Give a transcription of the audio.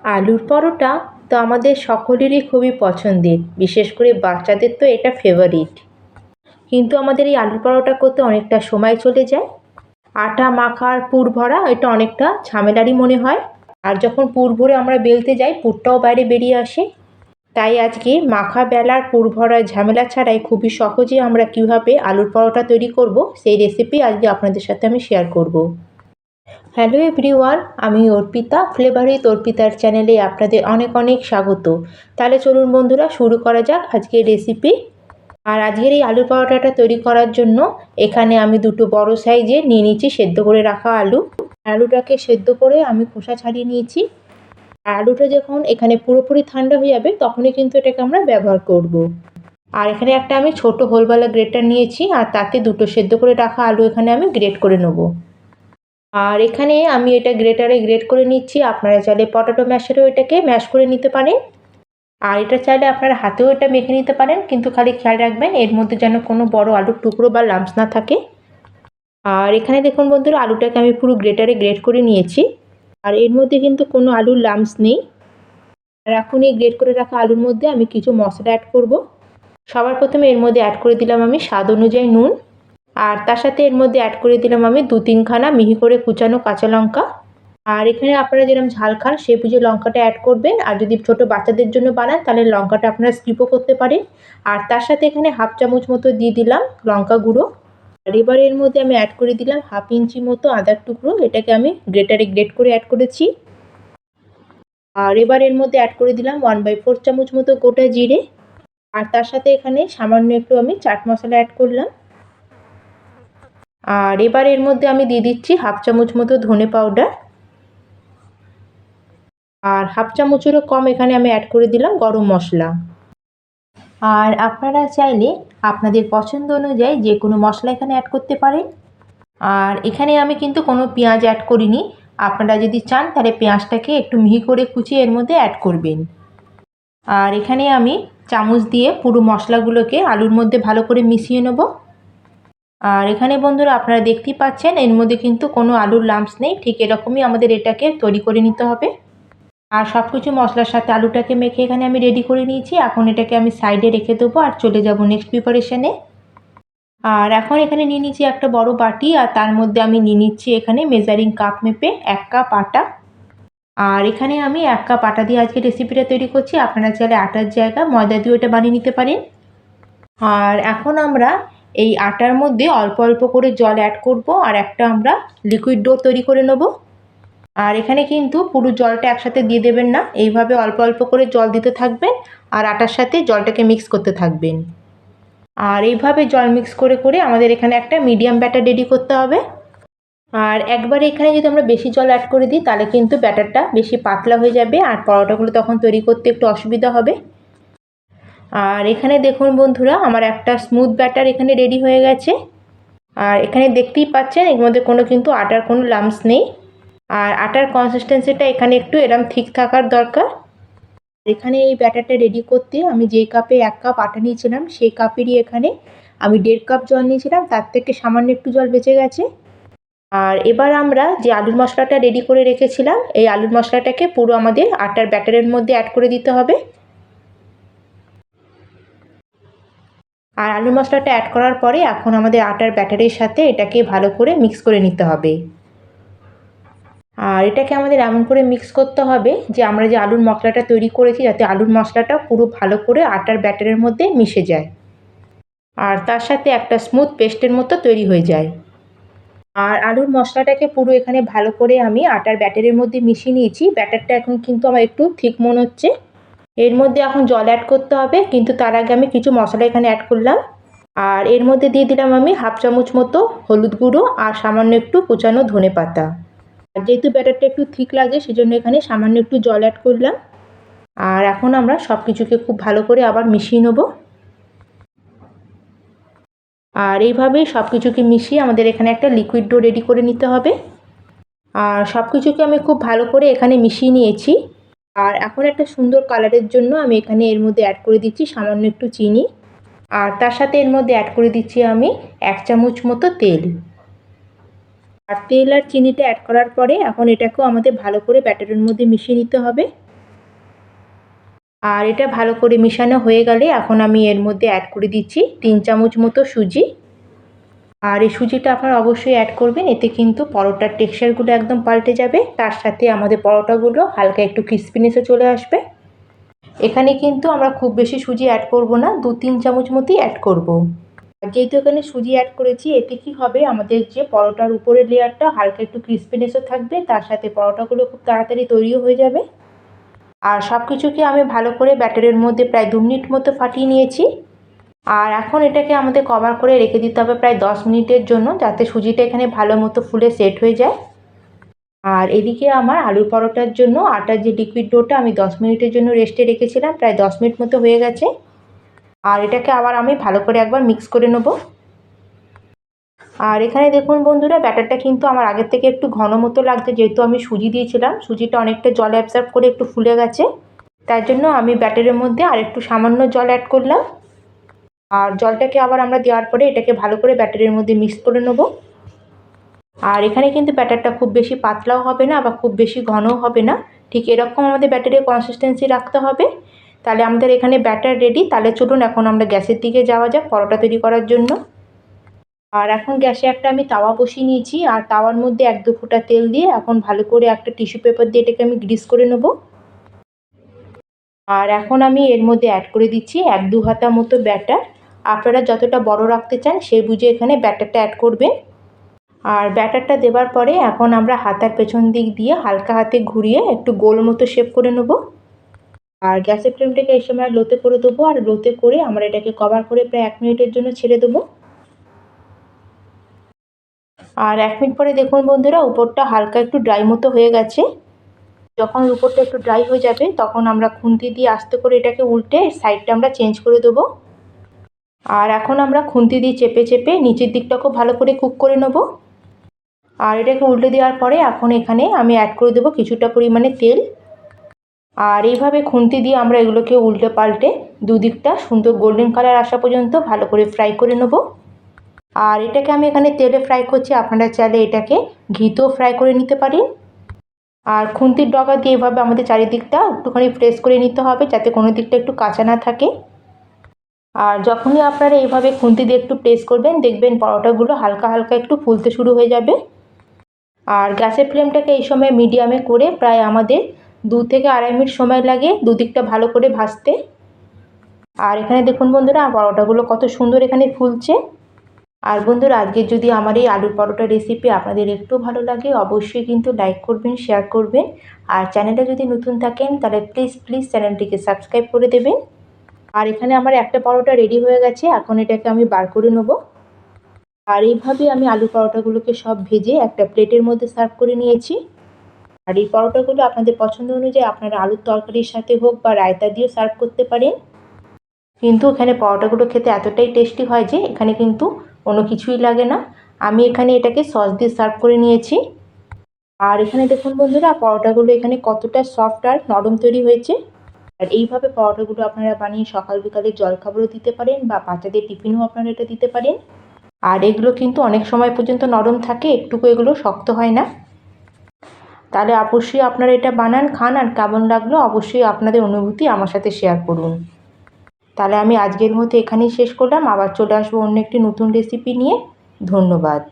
আলুর পরোটা তো আমাদের সকলেরই খুবই পছন্দের, বিশেষ করে বাচ্চাদের তো এটা ফেভারিট। কিন্তু আমাদের এই আলুর পরোটা করতে অনেকটা সময় চলে যায়। আটা মাখার পুর ভরা এটা অনেকটা ঝামেলারই মনে হয়। আর যখন পুর ভরে আমরা বেলতে যাই পুরটাও বাইরে বেরিয়ে আসে। তাই আজকে মাখা বেলার পুর ভরা ঝামেলা ছাড়াই খুবই সহজে আমরা কিভাবে আলুর পরোটা তৈরি করব সেই রেসিপি আজকে আপনাদের সাথে আমি শেয়ার করব। হ্যালো এভরিওয়ান, আমি অর্পিতা, ফ্লেভার উইথ অর্পিতার চ্যানেলে আপনাদের অনেক অনেক স্বাগত। তাহলে চলুন বন্ধুরা, শুরু করা যাক আজকের রেসিপি। আর আজকের এই আলুর পরোটাটা তৈরি করার জন্য এখানে আমি দুটো বড় সাইজে নিয়ে নিয়েছি সেদ্ধ করে রাখা আলু। আলুটাকে সেদ্ধ করে আমি খোসা ছাড়িয়ে নিয়েছি। আর আলুটা যখন এখানে পুরোপুরি ঠান্ডা হয়ে যাবে তখনই কিন্তু এটাকে আমরা ব্যবহার করব। আর এখানে একটা আমি ছোট হোলওয়ালা গ্রেটার নিয়েছি, আর তাতে দুটো সেদ্ধ করে রাখা আলু এখানে আমি গ্রেট করে নেবো। আর এখানে আমি এটা গ্রেটারে গ্রেট করে নিচ্ছি। আপনারা চাইলে পটাটো ম্যাশেরও এটাকে ম্যাশ করে নিতে পারেন, আর এটা চাইলে আপনারা হাতেও এটা মেখে নিতে পারেন, কিন্তু খালি খেয়াল রাখবেন এর মধ্যে যেন কোনো বড় আলুর টুকরো বা লাম্পস না থাকে। আর এখানে দেখুন বন্ধুরা, আলুটাকে আমি পুরো গ্রেটারে গ্রেট করে নিয়েছি, আর এর মধ্যে কিন্তু কোনো আলুর লাম্পস নেই। আর এখন এই গ্রেট করে রাখা আলুর মধ্যে আমি কিছু মশলা অ্যাড করব। সবার প্রথমে এর মধ্যে অ্যাড করে দিলাম আমি স্বাদ অনুযায়ী নুন, আর তার সাথে এর মধ্যে অ্যাড করে দিলাম আমি 2-3খানা মিহি করে কুচানো কাঁচা লঙ্কা। আর এখানে আপনারা যেরকম ঝাল খান সেই বুঝে লঙ্কাটা অ্যাড করবেন, আর যদি ছোটো বাচ্চাদের জন্য বানান তাহলে লঙ্কাটা আপনারা স্কিপও করতে পারেন। আর তার সাথে এখানে 1/2 চামচ মতো দিয়ে দিলাম লঙ্কা গুঁড়ো। আর এবার এর মধ্যে আমি অ্যাড করে দিলাম 1/2 ইঞ্চি মতো আদার টুকরো, এটাকে আমি গ্রেটারে গ্রেট করে অ্যাড করেছি। আর এবার এর মধ্যে অ্যাড করে দিলাম 1/4 চামচ মতো গোটা জিরে। আর তার সাথে এখানে সামান্য একটু আমি চাট মশলা অ্যাড করলাম। আর এবার এর মধ্যে আমি দিয়ে দিচ্ছি 1/2 চামচ মতো ধনে পাউডার। আর 1/2 চামচেরও কম এখানে আমি অ্যাড করে দিলাম গরম মশলা। আর আপনারা চাইলে আপনাদের পছন্দ অনুযায়ী যে কোনো মশলা এখানে অ্যাড করতে পারেন। আর এখানে আমি কিন্তু কোনো পেঁয়াজ অ্যাড করিনি। আপনারা যদি চান তাহলে পেঁয়াজটাকে একটু মিহি করে কুচিয়ে এর মধ্যে অ্যাড করবেন। আর এখানে আমি চামচ দিয়ে পুরো মশলাগুলোকে আলুর মধ্যে ভালো করে মিশিয়ে নেব। আর এখানে বন্ধুরা আপনারা দেখতেই পাচ্ছেন এর মধ্যে কিন্তু কোনো আলুর লাম্পস নেই। ঠিক এরকমই আমাদের এটাকে তৈরি করে নিতে হবে। আর সব কিছু মশলার সাথে আলুটাকে মেখে এখানে আমি রেডি করে নিয়েছি। এখন এটাকে আমি সাইডে রেখে দেবো আর চলে যাব নেক্সট প্রিপারেশনে। আর এখন এখানে নিয়ে নিচ্ছি একটা বড় বাটি, আর তার মধ্যে আমি নিয়ে নিচ্ছি এখানে মেজারিং কাপ মেপে 1 কাপ আটা। আর এখানে আমি 1 কাপ আটা দিয়ে আজকে রেসিপিটা তৈরি করছি। আপনারা চাইলে আটার জায়গায় ময়দা দিয়েও এটা বানিয়ে নিতে পারেন। আর এখন আমরা এই আটার মধ্যে অল্প অল্প করে জল অ্যাড করব, আর একটা আমরা লিকুইড ডো তৈরি করে নেব। আর এখানে কিন্তু পুরো জলটা একসাথে দিয়ে দেবেন না, এইভাবে অল্প অল্প করে জল দিতে থাকবেন আর আটার সাথে জলটাকে মিক্স করতে থাকবেন। আর এইভাবে জল মিক্স করে করে আমাদের এখানে একটা মিডিয়াম ব্যাটার রেডি করতে হবে। আর একবারে এখানে যদি আমরা বেশি জল অ্যাড করে দিই তাহলে কিন্তু ব্যাটারটা বেশি পাতলা হয়ে যাবে, আর পরোটাগুলো তখন তৈরি করতে একটু অসুবিধা হবে। আর এখানে দেখুন বন্ধুরা, আমার একটা স্মুথ ব্যাটার এখানে রেডি হয়ে গেছে। আর এখানে দেখতেই পাচ্ছেন এর মধ্যে কোনো কিন্তু আটার কোনো লাম্পস নেই। আর আটার কনসিস্টেন্সিটা এখানে একটু এরম ঠিক থাকার দরকার। এখানে এই ব্যাটারটা রেডি করতে আমি যেই কাপে 1 কাপ আটা নিয়েছিলাম সেই কাপেরই এখানে আমি 1.5 কাপ জল নিয়েছিলাম, তার থেকে সামান্য একটু জল বেঁচে গেছে। আর এবার আমরা যে আলুর মশলাটা রেডি করে রেখেছিলাম এই আলুর মশলাটাকে পুরো আমাদের আটার ব্যাটারের মধ্যে অ্যাড করে দিতে হবে। আর আলুর মশলাটা অ্যাড করার পরে এখন আমাদের আটার ব্যাটারের সাথে এটাকে ভালো করে মিক্স করে নিতে হবে। আর এটাকে আমাদের এমন করে মিক্স করতে হবে যে আমরা যে আলুর মশলাটা তৈরি করেছি যাতে আলুর মশলাটা পুরো ভালো করে আটার ব্যাটারের মধ্যে মিশে যায়, আর তার সাথে একটা স্মুথ পেস্টের মতো তৈরি হয়ে যায়। আর আলুর মশলাটাকে পুরো এখানে ভালো করে আমি আটার ব্যাটারের মধ্যে মিশিয়ে নিয়েছি। ব্যাটারটা এখন কিন্তু আমার একটু ঠিক মনে হচ্ছে। এর মধ্যে এখন জল অ্যাড করতে হবে, কিন্তু তার আগে আমি কিছু মশলা এখানে অ্যাড করলাম। আর এর মধ্যে দিয়ে দিলাম আমি 1/2 চামচ মতো হলুদ গুঁড়ো আর সামান্য একটু কুচানো ধনে পাতা। আর যেহেতু ব্যাটারটা একটু ঠিক লাগে সেজন্য এখানে সামান্য একটু জল অ্যাড করলাম। আর এখন আমরা সব কিছুকে খুব ভালো করে আবার মিশিয়ে নেব। আর এইভাবেই সব কিছুকে মিশিয়ে আমাদের এখানে একটা লিকুইড ডো রেডি করে নিতে হবে। আর সব কিছুকে আমি খুব ভালো করে এখানে মিশিয়ে নিয়েছি। আর এখন একটা সুন্দর কালারের জন্য আমি এখানে এর মধ্যে অ্যাড করে দিচ্ছি সামান্য একটু চিনি। আর তার সাথে এর মধ্যে অ্যাড করে দিচ্ছি আমি 1 চামচ মতো তেল। আর তেল আর চিনিটা অ্যাড করার পরে এখন এটাকেও আমাদের ভালো করে ব্যাটারের মধ্যে মিশিয়ে নিতে হবে। আর এটা ভালো করে মিশানো হয়ে গেলে এখন আমি এর মধ্যে অ্যাড করে দিচ্ছি 3 চামচ মতো সুজি। আর এই সুজিটা আপনারা অবশ্যই অ্যাড করবেন, এতে কিন্তু পরোটার টেক্সচারগুলো একদম পাল্টে যাবে, তার সাথে আমাদের পরোটাগুলো হালকা একটু ক্রিস্পিনেসও চলে আসবে। এখানে কিন্তু আমরা খুব বেশি সুজি অ্যাড করব না, 2-3 চামচ মতোই অ্যাড করব। যেহেতু এখানে সুজি অ্যাড করেছি, এতে কি হবে, আমাদের যে পরোটার উপরের লেয়ারটা হালকা একটু ক্রিস্পিনেসও থাকবে, তার সাথে পরোটাগুলো খুব তাড়াতাড়ি তৈরিও হয়ে যাবে। আর সব কিছুকে আমি ভালো করে ব্যাটারের মধ্যে প্রায় 2 মিনিট মতো ফাটিয়ে নিয়েছি। আর এখন এটাকে আমাদের কভার করে রেখে দিতে হবে প্রায় 10 মিনিটের জন্য, যাতে সুজিটা এখানে ভালো মতো ফুলে সেট হয়ে যায়। আর এদিকে আমার আলুর পরোটার জন্য আটার যে লিকুইড ডোটা আমি 10 মিনিটের জন্য রেস্টে রেখেছিলাম, প্রায় 10 মিনিট মতো হয়ে গেছে। আর এটাকে আবার আমি ভালো করে একবার মিক্স করে নেব। আর এখানে দেখুন বন্ধুরা, ব্যাটারটা কিন্তু আমার আগের থেকে একটু ঘন মতো লাগছে, যেহেতু আমি সুজি দিয়েছিলাম, সুজিটা অনেকটা জল অ্যাবসর্ব করে একটু ফুলে গেছে, তার জন্য আমি ব্যাটারের মধ্যে আর একটু সামান্য জল অ্যাড করলাম। আর জলটাকে আবার আমরা দেওয়ার পরে এটাকে ভালো করে ব্যাটারের মধ্যে মিক্স করে নেব। আর এখানে কিন্তু ব্যাটারটা খুব বেশি পাতলাও হবে না, আবার খুব বেশি ঘনও হবে না, ঠিক এরকম আমাদের ব্যাটারের কনসিস্টেন্সি রাখতে হবে। তাহলে আমাদের এখানে ব্যাটার রেডি। তাহলে চলুন এখন আমরা গ্যাসের দিকে যাওয়া যাক পরোটা তৈরি করার জন্য। আর এখন গ্যাসে একটা আমি তাওয়া বসিয়ে নিয়েছি, আর তাওয়ার মধ্যে 1-2 ফোঁটা তেল দিয়ে এখন ভালো করে একটা টিস্যু পেপার দিয়ে এটাকে আমি গ্রিস করে নেব। আর এখন আমি এর মধ্যে অ্যাড করে দিচ্ছি 1-2 হাতা মতো ব্যাটার। আপনারা যতটা বড় রাখতে চান সেই বুঝে এখানে ব্যাটারটা অ্যাড করবেন। আর ব্যাটারটা দেওয়ার পরে এখন আমরা হাতার পেছন দিক দিয়ে হালকা হাতে ঘুরিয়ে একটু গোল মতো শেপ করে নেব। আর গ্যাসের ফ্লেমটাকে এই সময় লোতে করে দেবো, আর লোতে করে আমরা এটাকে কভার করে প্রায় 1 মিনিটের জন্য ছেড়ে দেবো। আর 1 মিনিট পরে দেখুন বন্ধুরা, উপরটা হালকা একটু ড্রাই মতো হয়ে গেছে। যখন উপরটা একটু ড্রাই হয়ে যাবে তখন আমরা খুন্তি দিয়ে আস্তে করে এটাকে উল্টে সাইডটা আমরা চেঞ্জ করে দেবো। আর এখন আমরা খুন্তি দিয়ে চেপে চেপে নিচের দিকটাকেও ভালো করে কুক করে নেব। আর এটাকে উল্টে দেওয়ার পরে এখন এখানে আমি অ্যাড করে দেবো কিছুটা পরিমাণে তেল। আর এইভাবে খুন্তি দিয়ে আমরা এগুলোকে উল্টে পাল্টে দুদিকটা সুন্দর গোল্ডেন কালার আসা পর্যন্ত ভালো করে ফ্রাই করে নেব। আর এটাকে আমি এখানে তেলে ফ্রাই করছি, আপনারা চাইলে এটাকে ঘিতেও ফ্রাই করে নিতে পারেন। আর খুন্তির ডগা দিয়ে এভাবে আমাদের চারিদিকটা একটুখানি প্রেস করে নিতে হবে, যাতে কোনো দিকটা একটু কাঁচা না থাকে। আর যখনই আপনারা এইভাবে খুন্তি দিয়ে একটু প্রেস করবেন, দেখবেন পরোটাগুলো হালকা হালকা একটু ফুলতে শুরু হয়ে যাবে। আর গ্যাসের ফ্লেমটাকে এই সময় মিডিয়ামে করে প্রায় আমাদের 2 থেকে 2.5 মিনিট সময় লাগে দুদিকটা ভালো করে ভাজতে। আর এখানে দেখুন বন্ধুরা, পরোটাগুলো কত সুন্দর এখানে ফুলছে। আর বন্ধুরা, আজকে যদি আমার এই আলুর পরোটা রেসিপি আপনাদের একটু ভালো লাগে, অবশ্যই কিন্তু লাইক করবেন, শেয়ার করবেন। আর চ্যানেলটা যদি নতুন থাকেন তাহলে প্লিজ চ্যানেলটিকে সাবস্ক্রাইব করে দেবেন। আর এখানে আমার একটা পরোটা রেডি হয়ে গেছে, এখন এটাকে আমি বার করে নেব। আর এইভাবে আমি আলু পরোটাগুলোকে সব ভেজে একটা প্লেটের মধ্যে সার্ভ করে নিয়েছি। আর এই পরোটাগুলো আপনাদের পছন্দ অনুযায়ী আপনারা আলুর তরকারির সাথে হোক বা রায়তা দিয়েও সার্ভ করতে পারেন। কিন্তু এখানে পরোটাগুলো খেতে এতটাই টেস্টি হয় যে এখানে কিন্তু কোনো কিছুই লাগে না। আমি এখানে এটাকে সস দিয়ে সার্ভ করে নিয়েছি। আর এখানে দেখুন বন্ধুরা, পরোটাগুলো এখানে কতটা সফট আর নরম তৈরি হয়েছে। আর এইভাবে পরোটাগুলো আপনারা বানিয়ে সকাল বিকালে জলখাবারও দিতে পারেন, বা বাচ্চাদের টিফিনেও আপনারা এটা দিতে পারেন। আর এগুলো কিন্তু অনেক সময় পর্যন্ত নরম থাকে, একটুকু এগুলো শক্ত হয় না। তাহলে অবশ্যই আপনারা এটা বানান, খান, আর কেমন লাগলো অবশ্যই আপনাদের অনুভূতি আমার সাথে শেয়ার করুন। তাহলে আমি আজকের মতো এখানেই শেষ করলাম, আবার চলে আসবো অন্য একটি নতুন রেসিপি নিয়ে। ধন্যবাদ।